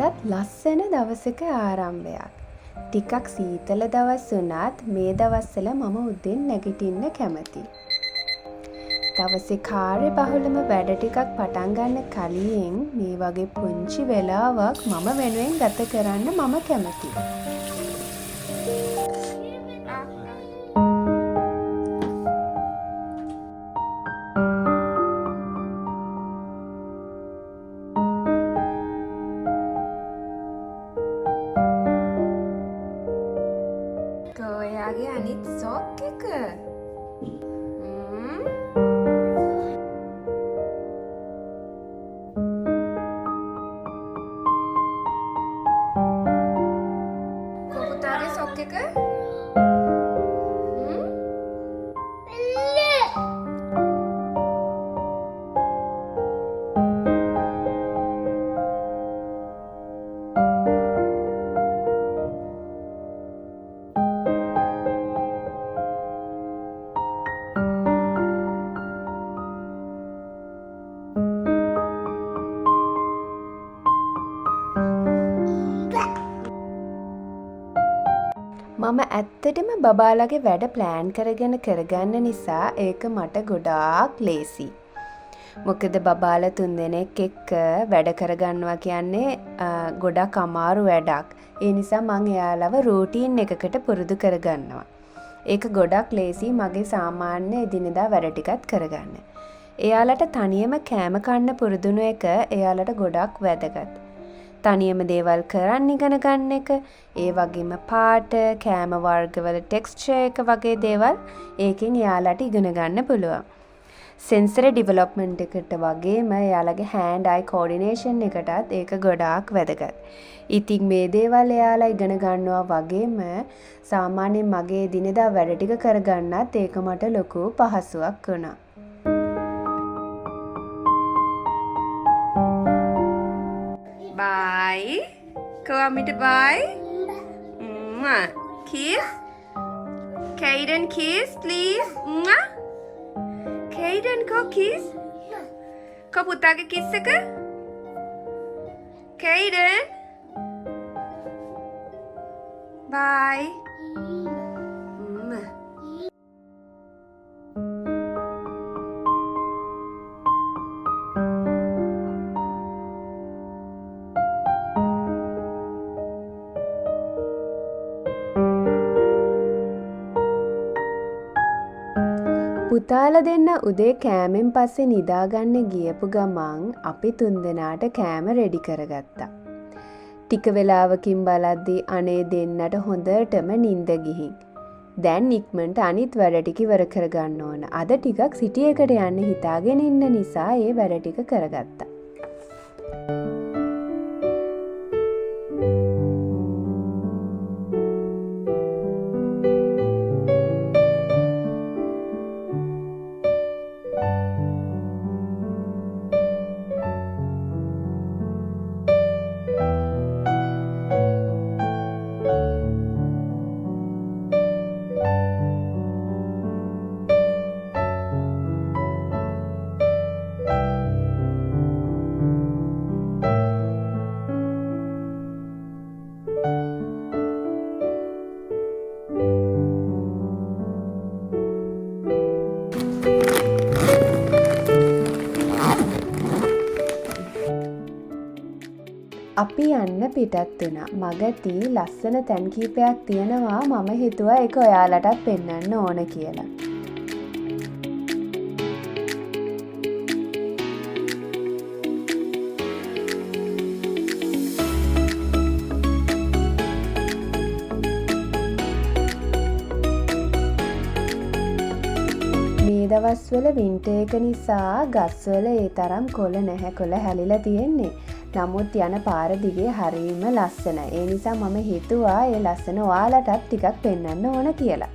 අදත් ලස්සන දවසක ආරම්භයක්. ටිකක් සීතල දවස් වුණත් මේ දවස්වල මම උදෙන් නැගිටින්න කැමතියි. දවසේ කාර්යබහුලම වැඩ ටිකක් පටන් ගන්න කලින් මේ වගේ පුංචි වෙලාවක් මම වෙනුවෙන් ගත කරන්න මම කැමතියි. ඔයාගේ අනිත් සොක් එක. පුතාගේ සොක් එක. මම ඇත්තටම බබාලගේ වැඩ ප්ලෑන් කරගන්න නිසා ඒක මට ගොඩාක් ලේසි. මොකද බබාල 3 දෙනෙක් එක්ක වැඩ කරගන්නවා කියන්නේ ගොඩක් අමාරු වැඩක්. ඒ නිසා මං එයාලව රූටීන් එකකට පුරුදු කරගන්නවා. ඒක ගොඩක් ලේසි මගේ සාමාන්‍ය එදිනෙදා වැඩ ටිකත් කරගන්න. එයාලට තනියම කෑම කන්න පුරුදුන එක එයාලට ගොඩක් වැදගත්. තනියම දේවල් කරන්න ඉගෙන ගන්න එක, ඒ වගේම පාට, කෑම වර්ගවල ටෙක්ස්චර් එක වගේ දේවල් ඒකෙන් එයාලට ඉගෙන ගන්න පුළුවන්. සෙන්සරි ඩෙවලොප්මන්ට් එකට වගේම එයාලගේ හෑන්ඩ් අයි කෝඩිනේෂන් එකටත් ඒක ගොඩාක් වැදගත්. ඉතින් මේ දේවල් එයාලා ඉගෙන ගන්නවා වගේම සාමාන්‍යයෙන් මගේ දිනදා වැඩ ටික කරගන්නත් ඒක මට ලොකු පහසුවක් වුණා. Bye. Go Amita, bye. Mwah. Kiss. Kaden, kiss, please. Mwah. Kaden, go kiss. Go putage kiss එක. Kaden. Bye. Mwah. පුතාල දෙන්න උදේ කෑමෙන් පස්සේ නිදාගන්න ගියපු ගමන් අපි 3 දෙනාට කෑම රෙඩි කරගත්තා. ටික වෙලාවකින් බලද්දී අනේ දෙන්නට හොඳටම නිින්ද ගිහින්. දැන් ඉක්මනට අනිත් වැඩ ටික ඉවර කරගන්න ඕන. අද ටිකක් සිටි එකට යන්න හිතාගෙන ඉන්න නිසා ඒ වැඩ ටික කරගත්තා. අපි යන්න පිටත් වුණා. මගදී ලස්සන තැන් කීපයක් තියෙනවා. මම හිතුවා ඒක ඔයාලටත් පෙන්වන්න ඕන කියලා. මේ දවස්වල වින්ටර් එක නිසා ගස්වල ඒ තරම් කොළ නැහැ. කොළ හැලිලා තියෙන්නේ. නමුත් යන පාර දිගේ හරීම ලස්සනයි. ඒ නිසා මම හිතුවා ඒ ලස්සන ඔයාලටත් ටිකක් පෙන්වන්න ඕන කියලා.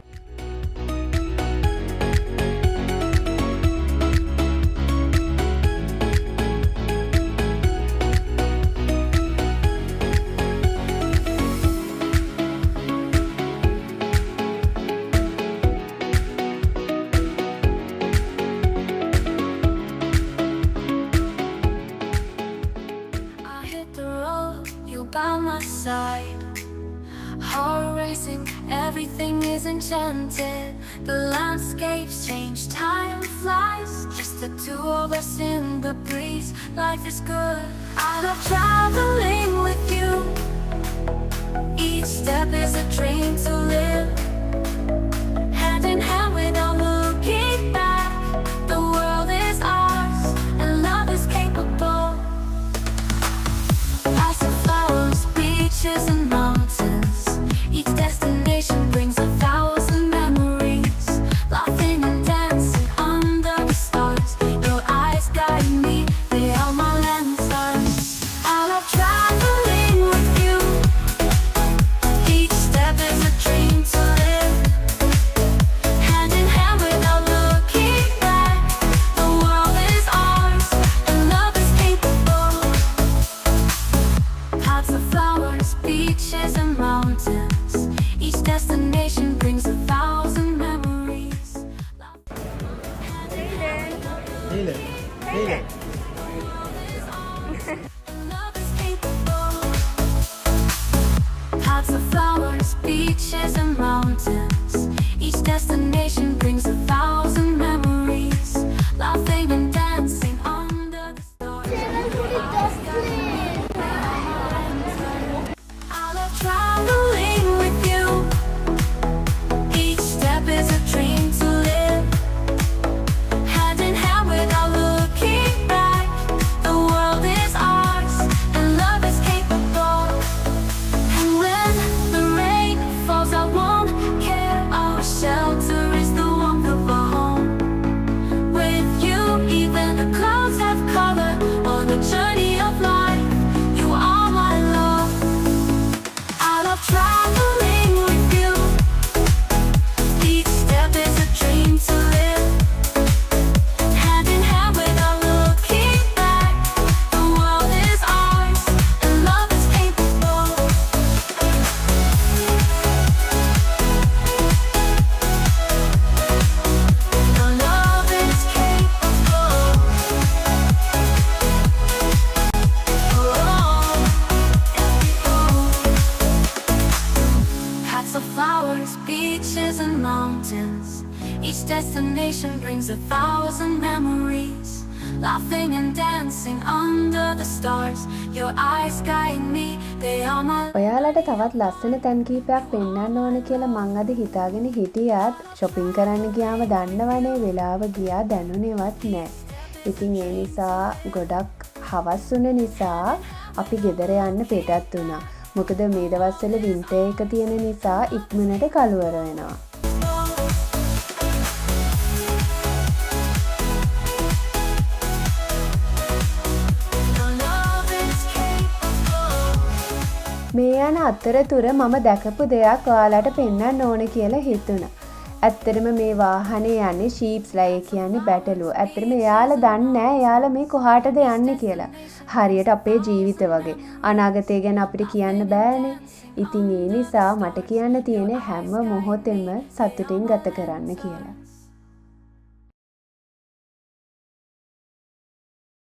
tomorrow, you by my side. Heart racing, everything is enchanted. The landscapes change, time flies. Just the two of us in the breeze. Life is good. I love traveling with you. Each step is a dream to live. Hand in hand without looking back. The world is ours and love is capable. Lots of flowers, beaches and mountains. Each destination brings 1,000 memories. Laughing and dancing under the stars. Your eyes guide me, they are my lanterns. I love traveling with you. Each step is a dream to live. Hand in hand without looking back. The world is ours and love is capable. Lots of flowers, beaches and mountains. Each destination brings 1,000 memories. Love is capable. Lots of flowers, beaches and mountains. Each destination brings 1,000 memories. Laughing and dancing under the stars. I love traveling with you. Each step is a dream to live. Hand in hand without looking back. The world is ours and love is capable. And when the rain falls, I won't care. Our shelter is the warmth of our home. With you, even the clouds have color. On the journey of life, you are my love. I love traveling with you. Each step is a dream to live. Hand in hand without looking back. The world is ours and love is capable. The love is capable. Hats of flowers, beaches and mountains. Each destination brings 1,000 memories. Laughing and dancing under the stars. Your eyes guide me, they are my. ඔයාලට තවත් ලස්සන තැන් කීපයක් පෙන්වන්න ඕන කියලා මං අද හිතාගෙන හිටියත් shopping කරන්න ගියාම දන්නවනේ වෙලාව ගියා දැනුනේවත් නෑ. ඉතින් ඒ නිසා ගොඩක් හවස් වුණ නිසා අපි ගෙදර යන්න පිටත් වුණා. මොකද මේ දවස්වල වින්ටර් එක තියෙන නිසා ඉක්මනට කළුවර වෙනවා. The love is capable. මේ යන අතරතුර මම දැකපු දෙයක් ඔයාලට පෙන්වන්න ඕන කියලා හිතුණා. ඇත්තටම මේ වාහනේ යන්නේ ෂීප්ස්ලා ඒ කියන්නේ බැටළුවෝ. ඇත්තටම එයාලා දන්නේ නැහැ එයාලා මේ කොහාටද යන්නේ කියලා. හරියට අපේ ජීවිත වගේ. අනාගතය ගැන අපිට කියන්න බෑනේ. ඉතින් ඒ නිසා මට කියන්න තියෙන්නේ හැම මොහොතෙම සතුටින් ගත කරන්න කියලා.